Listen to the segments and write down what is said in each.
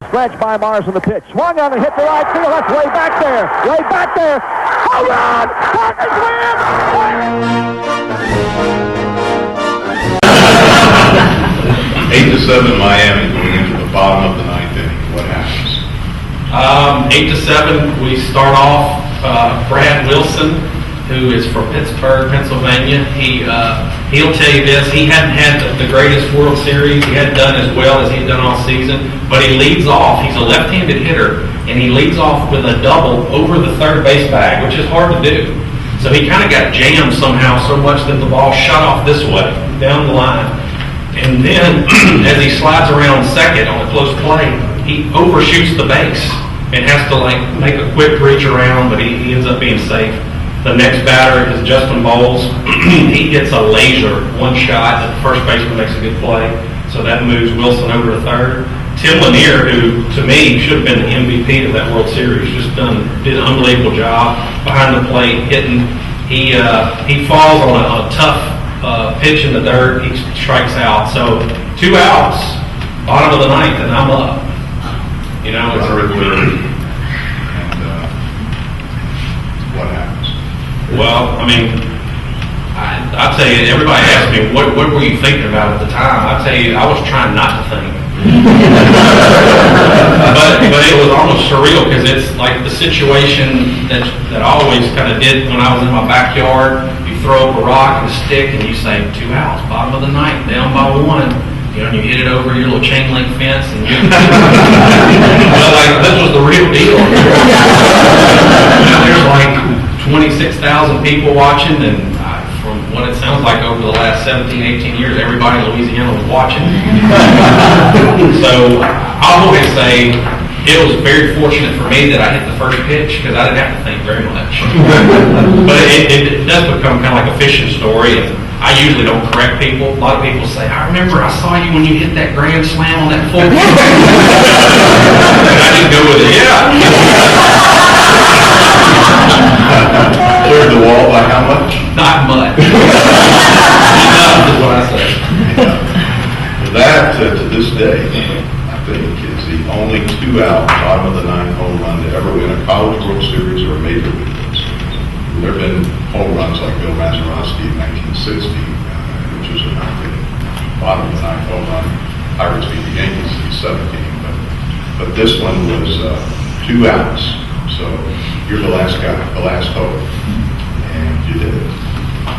Stretch by Mars on the pitch. Swung on and hit the right field. That's way back there. Way back there. Home run! Tigers win! 8-7 Miami going into the bottom of the ninth inning. What happens? 8-7. We start off. Brad Wilson, who is from Pittsburgh, Pennsylvania. He'll tell you this. He hadn't had the greatest World Series. He hadn't done as well as he'd done all season. But he leads off. He's a left-handed hitter, and he leads off with a double over the third base bag, which is hard to do. So he kind of got jammed somehow so much that the ball shot off this way, down the line. And then, as he slides around second on a close play, he overshoots the base and has to make a quick reach around, but he ends up being safe. The next batter is Justin Bowles. He hits a laser, one shot, and the first baseman makes a good play. So that moves Wilson over to third. Tim Lanier, who to me should have been the MVP of that World Series, did an unbelievable job behind the plate, hitting. He falls on a tough pitch in the dirt. He strikes out. So 2 outs, bottom of the ninth, and I'm up. You know, it's runner at third. And what happens? Well, I mean, I'll tell you, everybody asks me, what were you thinking about at the time? I'll tell you, I was trying not to think. but it was almost surreal because it's like the situation that I always kind of did when I was in my backyard. You throw up a rock and a stick and you say, 2 outs, bottom of the ninth, down by 1. You know, and you hit it over your little chain link fence and well, like, this was the real deal. There's like 26,000 people watching, and from what it sounds like over the last 17, 18 years, everybody in Louisiana was watching. So I'll always say it was very fortunate for me that I hit the first pitch because I didn't have to think very much. But it does become kind of like a fishing story, and I usually don't correct people. A lot of people say, I remember I saw you when you hit that grand slam on that full pitch. And I just go with it, yeah. Cleared the wall by how much? Not much. Enough is what I say. That, to this day, I think, is the only 2-out, bottom of the ninth home run to ever win a College World Series or a Major League World Series. There have been home runs like Bill Mazeroski in 1960, which was a bottom of the ninth home run. Pirates beat the Yankees in 17, but this one was 2 outs. So you're the last guy, the last hope, and you did it.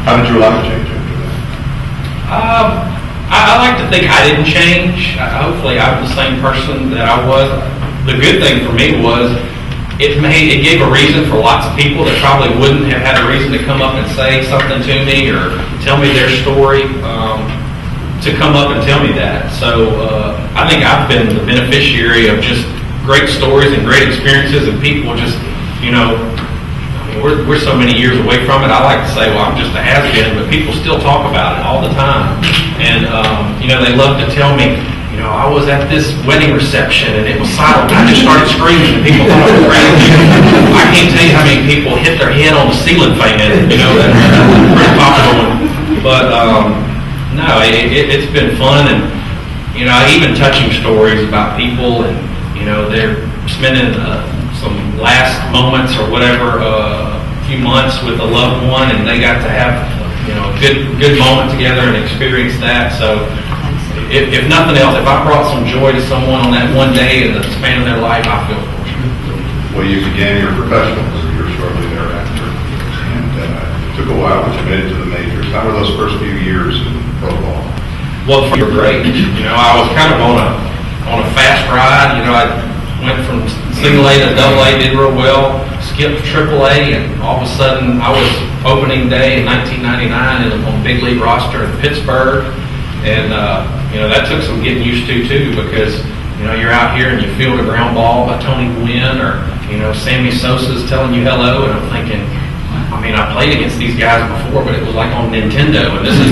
How did your life change after that? I like to think I didn't change. Hopefully I'm the same person that I was. The good thing for me was it gave a reason for lots of people that probably wouldn't have had a reason to come up and say something to me or tell me their story, to come up and tell me that. So I think I've been the beneficiary of just great stories and great experiences, and people just, you know, we're so many years away from it. I like to say, well, I'm just a has-been, but people still talk about it all the time. And, you know, they love to tell me, you know, I was at this wedding reception and it was silent. I just started screaming and people thought I was crazy. I can't tell you how many people hit their head on the ceiling fan, you know, that's a pretty popular one. But, no, it's been fun, and, you know, even touching stories about people, and, you know, they're spending some last moments or whatever, a few months with a loved one, and they got to have, you know, a good moment together and experience that. So if nothing else, if I brought some joy to someone on that one day in the span of their life, I feel fortunate. Well, you began your professional career shortly thereafter, and it took a while, but you made it to the majors. How were those first few years in pro ball? Well, they were great. You know, I was kind of on a fast ride. You know, I went from single A to double A, did real well, skipped triple A, and all of a sudden I was opening day in 1999 on the big league roster in Pittsburgh. And, you know, that took some getting used to, too, because, you know, you're out here and you field a ground ball by Tony Gwynn, or, you know, Sammy Sosa's telling you hello, and I'm thinking, I mean, I played against these guys before, but it was like on Nintendo, and this is